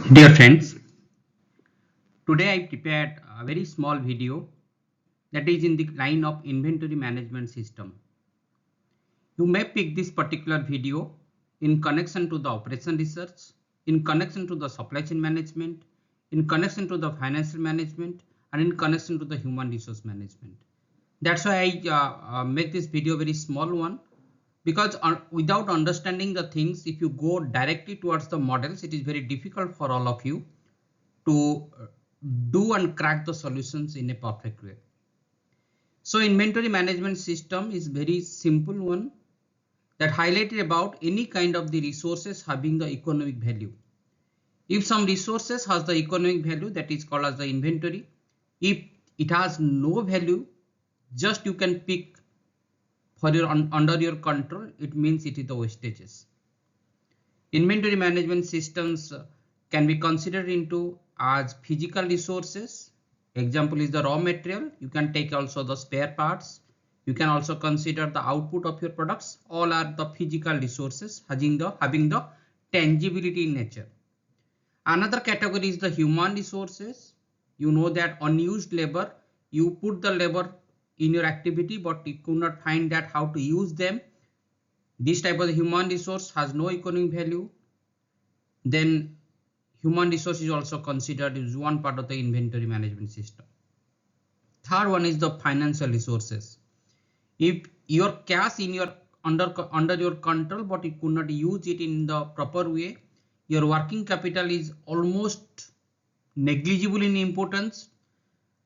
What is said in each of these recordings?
Dear friends, today I prepared a very small video that is in the line of inventory management system. You may pick this particular video in connection to the operation research, in connection to the supply chain management, in connection to the financial management, and in connection to the human resource management. That's why I make this video very small one, because without understanding the things, if you go directly towards the models, it is very difficult for all of you to do and crack the solutions in a perfect way. So inventory management system is very simple one that highlighted about any kind of the resources having the economic value. If some resources has the economic value, that is called as the inventory. If it has no value, just you can pick for your under your control, it means it is the wastages. Inventory management systems can be considered into as physical resources. Example is the raw material. You can take also the spare parts. You can also consider the output of your products. All are the physical resources having the tangibility in nature. Another category is the human resources. You know that unused labor, you put the labor in your activity, but you could not find that how to use them. This type of human resource has no economic value. Then human resource is also considered as one part of the inventory management system. Third one is the financial resources. If your cash in your under your control, but you could not use it in the proper way, your working capital is almost negligible in importance.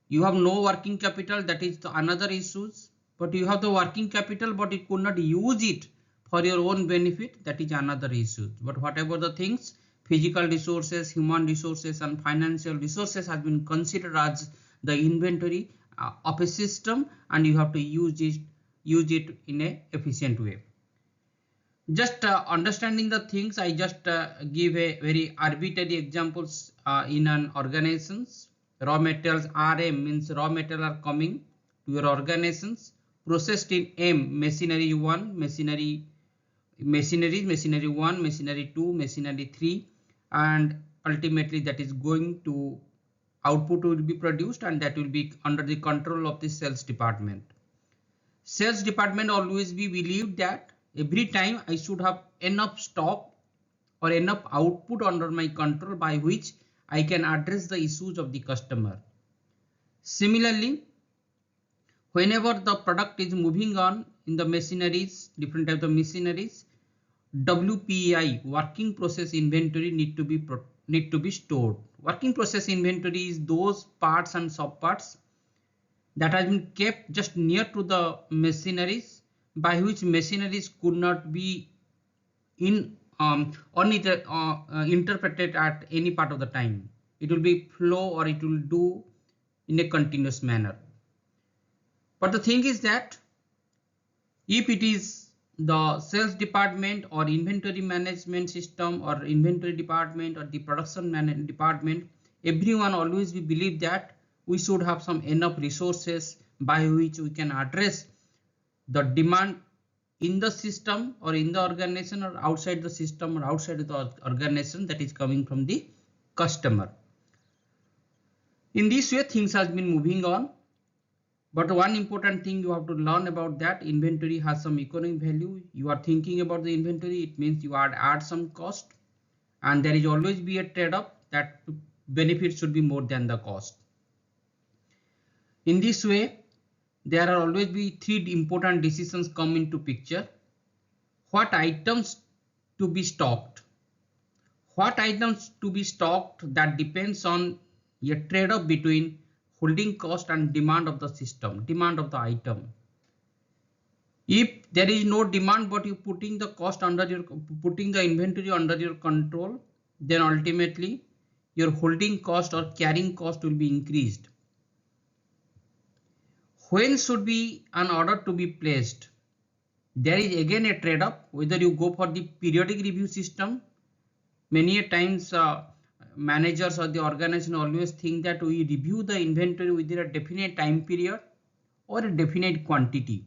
You have no working capital, that is the another issues. But you have the working capital, but you could not use it for your own benefit, that is another issue. But whatever the things, physical resources, human resources, and financial resources have been considered as the inventory of a system, and you have to use it in a efficient way. Just understanding the things, I just give a very arbitrary examples in an organizations. Raw materials RM means raw material are coming to your organizations, processed in M, machinery 1, machinery 1, machinery 2, machinery 3, and ultimately that is going to output will be produced, and that will be under the control of the sales department. Sales department always be believed that every time I should have enough stock or enough output under my control by which I can address the issues of the customer. Similarly, whenever the product is moving on in the machineries, different types of machineries, WPI, working process inventory, need to be stored. Working process inventory is those parts and subparts that has been kept just near to the machineries, by which machineries could not be interpreted at any part of the time. It will be flow, or it will do in a continuous manner. But the thing is that if it is the sales department or inventory management system or inventory department or the production department, everyone always we believe that we should have some enough resources by which we can address the demand in the system or in the organization or outside the system or outside of the organization that is coming from the customer. In this way, things has been moving on. But one important thing you have to learn about that inventory has some economic value. You are thinking about the inventory, it means you add some cost, and there is always be a trade-off that benefit should be more than the cost. In this way, there are always be three important decisions come into picture. What items to be stocked? What items to be stocked, that depends on a trade-off between holding cost and demand of the system, demand of the item. If there is no demand, but you putting the cost under your putting the inventory under your control, then ultimately your holding cost or carrying cost will be increased. When should be an order to be placed? There is again a trade-off, whether you go for the periodic review system. Many a times managers or the organization always think that we review the inventory within a definite time period or a definite quantity.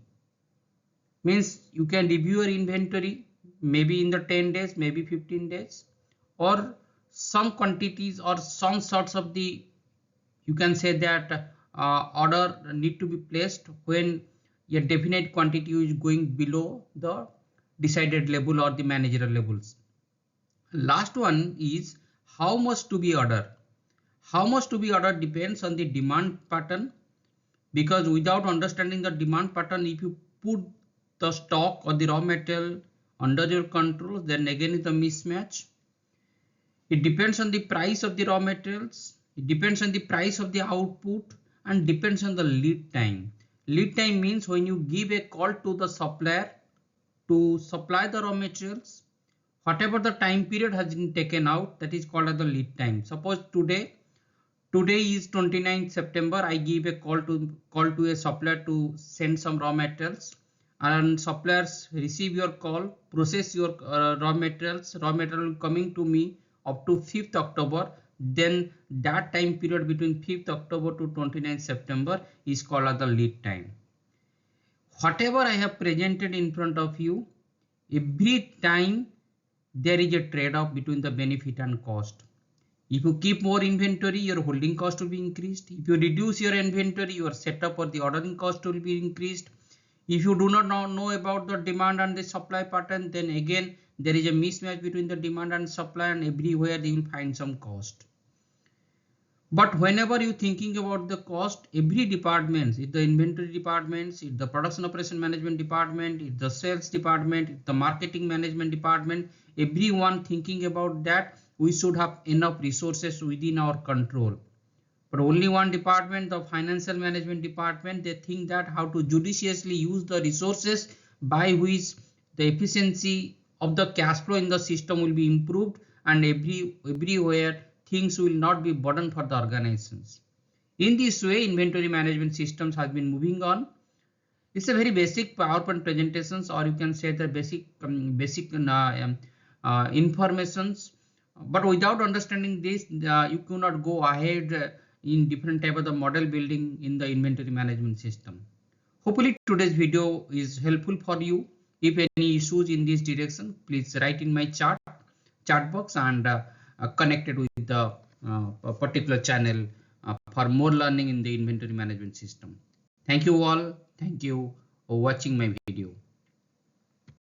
Means you can review your inventory maybe in the 10 days, maybe 15 days, or some quantities or some sorts of the, you can say that order need to be placed when a definite quantity is going below the decided level or the managerial levels. Last one is how much to be ordered. How much to be ordered depends on the demand pattern, because without understanding the demand pattern, if you put the stock or the raw material under your control, then again is a mismatch. It depends on the price of the raw materials, it depends on the price of the output, and depends on the lead time. Lead time means when you give a call to the supplier to supply the raw materials, whatever the time period has been taken out, that is called as the lead time. Suppose today is 29th September, I give a call to a supplier to send some raw materials, and suppliers receive your call, process your raw material coming to me up to 5th October. Then that time period between 5th October to 29th September is called as the lead time. Whatever I have presented in front of you, every time there is a trade-off between the benefit and cost. If you keep more inventory, your holding cost will be increased. If you reduce your inventory, your setup or the ordering cost will be increased. If you do not know about the demand and the supply pattern, then again there is a mismatch between the demand and supply, and everywhere you will find some cost. But whenever you thinking about the cost, every department, if the inventory departments, if the production operation management department, if the sales department, if the marketing management department, everyone thinking about that we should have enough resources within our control. But only one department, the financial management department, they think that how to judiciously use the resources by which the efficiency of the cash flow in the system will be improved, and everywhere things will not be burden for the organizations. In this way, inventory management systems has been moving on. It's a very basic PowerPoint presentations, or you can say the basic informations. But without understanding this, you cannot go ahead in different type of the model building in the inventory management system. Hopefully today's video is helpful for you. If any issues in this direction, please write in my chat box, and connected with the particular channel for more learning in the inventory management system. Thank you all. Thank you for watching my video.